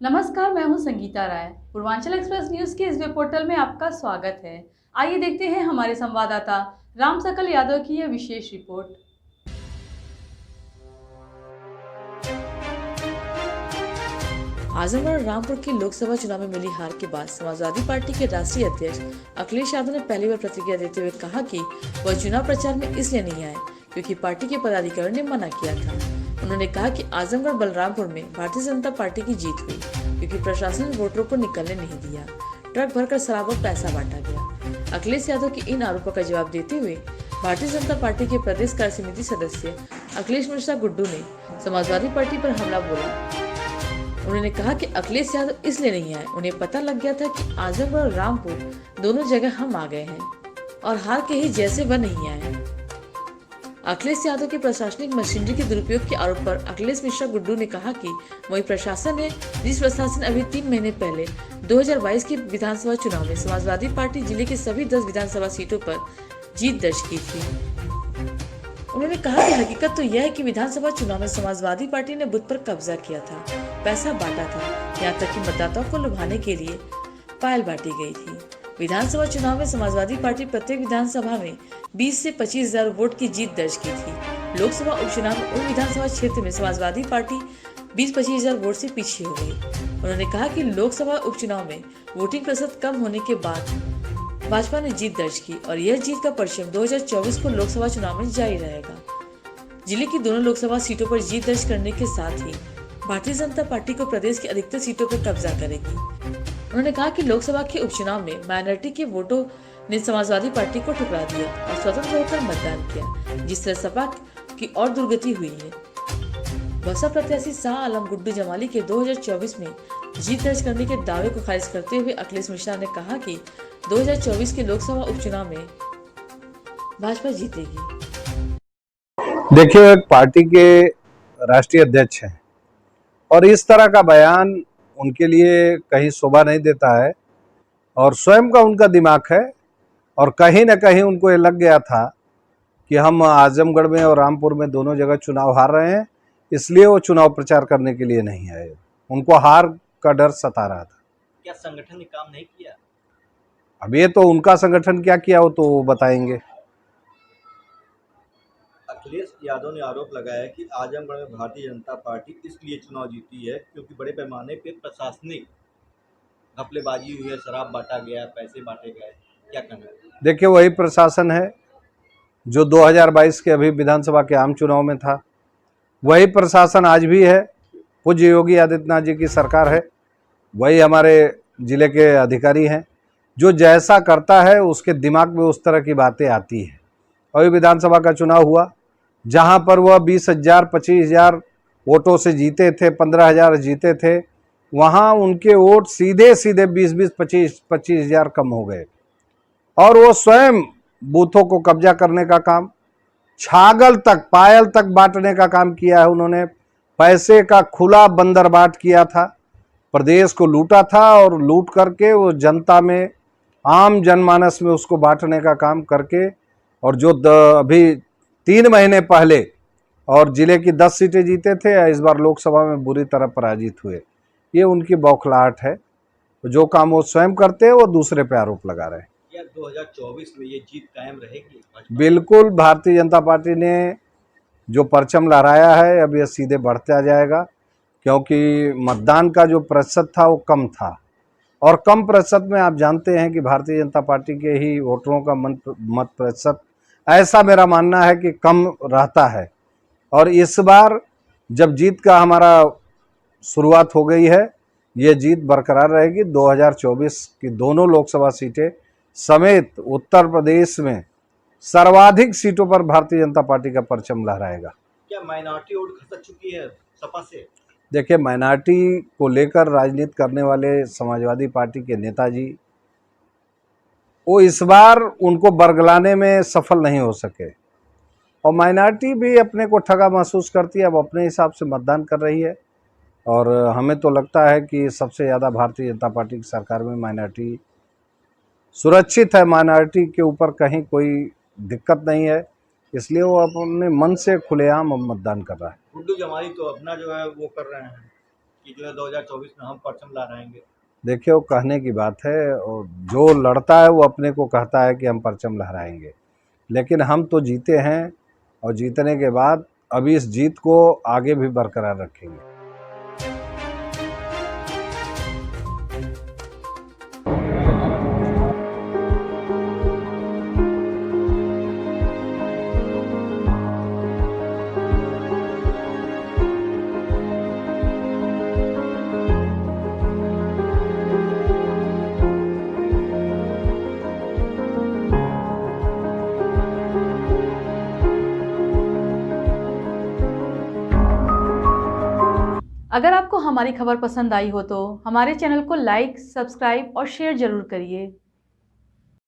नमस्कार, मैं हूं संगीता राय। पूर्वांचल एक्सप्रेस न्यूज के इस वेब पोर्टल में आपका स्वागत है। आइए देखते हैं हमारे संवाददाता राम सकल यादव की यह विशेष रिपोर्ट। आजमगढ़ और रामपुर के लोकसभा चुनाव में मिली हार के बाद समाजवादी पार्टी के राष्ट्रीय अध्यक्ष अखिलेश यादव ने पहली बार प्रतिक्रिया देते हुए कहा कि वह चुनाव प्रचार में इसलिए नहीं आए क्योंकि पार्टी के पदाधिकारियों ने मना किया था। उन्होंने कहा कि आजमगढ़ बलरामपुर में भारतीय जनता पार्टी की जीत हुई क्योंकि प्रशासन ने वोटरों को निकलने नहीं दिया, ट्रक भरकर शराब और पैसा बांटा गया। अखिलेश यादव के इन आरोपों का जवाब देते हुए भारतीय जनता पार्टी के प्रदेश कार्य समिति सदस्य अखिलेश मिश्रा गुड्डू ने समाजवादी पार्टी पर हमला बोला। उन्होंने कहा कि अखिलेश यादव इसलिए नहीं आए, उन्हें पता लग गया था कि आजमगढ़ और रामपुर दोनों जगह हम आ गए हैं और हार के ही जैसे वह नहीं आए। अखिलेश यादव की प्रशासनिक मशीनरी के दुरुपयोग के आरोप पर अखिलेश मिश्रा गुड्डू ने कहा कि वही प्रशासन है जिस प्रशासन अभी 3 महीने पहले 2022 के विधानसभा चुनाव में समाजवादी पार्टी जिले के सभी 10 विधानसभा सीटों पर जीत दर्ज की थी। उन्होंने कहा कि हकीकत तो यह है कि विधानसभा चुनाव में समाजवादी पार्टी ने बूथ पर कब्जा किया था, पैसा बांटा था, यहाँ तक कि मतदाताओं को लुभाने के लिए पायल बांटी गई थी। विधानसभा चुनाव में समाजवादी पार्टी प्रत्येक विधानसभा में 20 से 25,000 वोट की जीत दर्ज की थी। लोकसभा उपचुनाव में उन विधानसभा क्षेत्र में समाजवादी पार्टी 20-25,000 वोट से पीछे हो गई। उन्होंने कहा कि लोकसभा उपचुनाव में वोटिंग प्रतिशत कम होने के बाद भाजपा ने जीत दर्ज की और यह जीत का परचम 2024 को लोकसभा चुनाव में जारी रहेगा। जिले की दोनों लोकसभा सीटों पर जीत दर्ज करने के साथ ही भारतीय जनता पार्टी को प्रदेश की अधिकतर सीटों पर कब्जा करेगी। उन्होंने कहा कि लोकसभा के उपचुनाव में माइनॉरिटी के वोटों ने समाजवादी पार्टी को ठुकरा दिया और स्वतंत्र होकर मतदान किया, जिससे सपा की और दुर्गति हुई है। बसपा प्रत्याशी शाह आलम गुड्डू जमाली के 2024 में जीत दर्ज करने के दावे को खारिज करते हुए अखिलेश मिश्रा ने कहा कि 2024 के लोकसभा उपचुनाव में भाजपा जीतेगी। देखिए, एक पार्टी के राष्ट्रीय अध्यक्ष हैं और इस तरह का बयान उनके लिए कहीं शोभा नहीं देता है और स्वयं का उनका दिमाग है और कहीं न कहीं उनको ये लग गया था कि हम आजमगढ़ में और रामपुर में दोनों जगह चुनाव हार रहे हैं, इसलिए वो चुनाव प्रचार करने के लिए नहीं आए। उनको हार का डर सता रहा था। क्या संगठन ने काम नहीं किया? अब ये तो उनका संगठन क्या किया हो तो वो बताएंगे। अखिलेश यादव ने आरोप लगाया कि आजमगढ़ में भारतीय जनता पार्टी इसलिए चुनाव जीती है क्योंकि बड़े पैमाने पे प्रशासनिक घपलेबाजी हुई है, शराब बांटा गया, पैसे बांटे गए। क्या कहना है? देखिए, वही प्रशासन है जो 2022 के अभी विधानसभा के आम चुनाव में था, वही प्रशासन आज भी है। पूज्य योगी आदित्यनाथ जी की सरकार है, वही हमारे जिले के अधिकारी हैं। जो जैसा करता है उसके दिमाग में उस तरह की बातें आती हैं। अभी विधानसभा का चुनाव हुआ जहां पर वह 20,000 25,000 वोटों से जीते थे, 15,000 जीते थे, वहां उनके वोट सीधे सीधे 20-20 25,000 कम हो गए और वो स्वयं बूथों को कब्जा करने का काम, छागल तक पायल तक बांटने का काम किया है। उन्होंने पैसे का खुला बंदरबाट किया था, प्रदेश को लूटा था और लूट करके वो जनता में, आम जनमानस में उसको बांटने का काम करके, और जो अभी 3 महीने पहले और जिले की 10 सीटें जीते थे, इस बार लोकसभा में बुरी तरह पराजित हुए। ये उनकी बौखलाहट है। जो काम वो स्वयं करते हैं वो दूसरे पे आरोप लगा रहे हैं। क्या 2024 में ये जीत कायम रहेगी? बिल्कुल, भारतीय जनता पार्टी ने जो परचम लहराया है अब ये सीधे बढ़ता जाएगा, क्योंकि मतदान का जो प्रतिशत था वो कम था और कम प्रतिशत में आप जानते हैं कि भारतीय जनता पार्टी के ही वोटरों का मत प्रतिशत, ऐसा मेरा मानना है कि कम रहता है। और इस बार जब जीत का हमारा शुरुआत हो गई है, ये जीत बरकरार रहेगी। 2024 की दोनों लोकसभा सीटें समेत उत्तर प्रदेश में सर्वाधिक सीटों पर भारतीय जनता पार्टी का परचम लहराएगा। क्या माइनॉरिटी वोट खसक चुकी है सपा से? देखिए, माइनॉरिटी को लेकर राजनीति करने वाले समाजवादी पार्टी के नेताजी, वो इस बार उनको बरगलाने में सफल नहीं हो सके और माइनॉरिटी भी अपने को ठगा महसूस करती है, अब अपने हिसाब से मतदान कर रही है। और हमें तो लगता है कि सबसे ज़्यादा भारतीय जनता पार्टी की सरकार में माइनॉरिटी सुरक्षित है, माइनॉरिटी के ऊपर कहीं कोई दिक्कत नहीं है, इसलिए वो अपने मन से खुलेआम मतदान कर रहा है। गुड्डू जमाली तो अपना जो है वो कर रहे हैं कि जो है 2024 में हम परचम लहराएंगे? देखिए, वो कहने की बात है, और जो लड़ता है वो अपने को कहता है कि हम परचम लहराएंगे, लेकिन हम तो जीते हैं, और जीतने के बाद अभी इस जीत को आगे भी बरकरार रखेंगे। अगर आपको हमारी खबर पसंद आई हो तो हमारे चैनल को लाइक, सब्सक्राइब और शेयर जरूर करिए।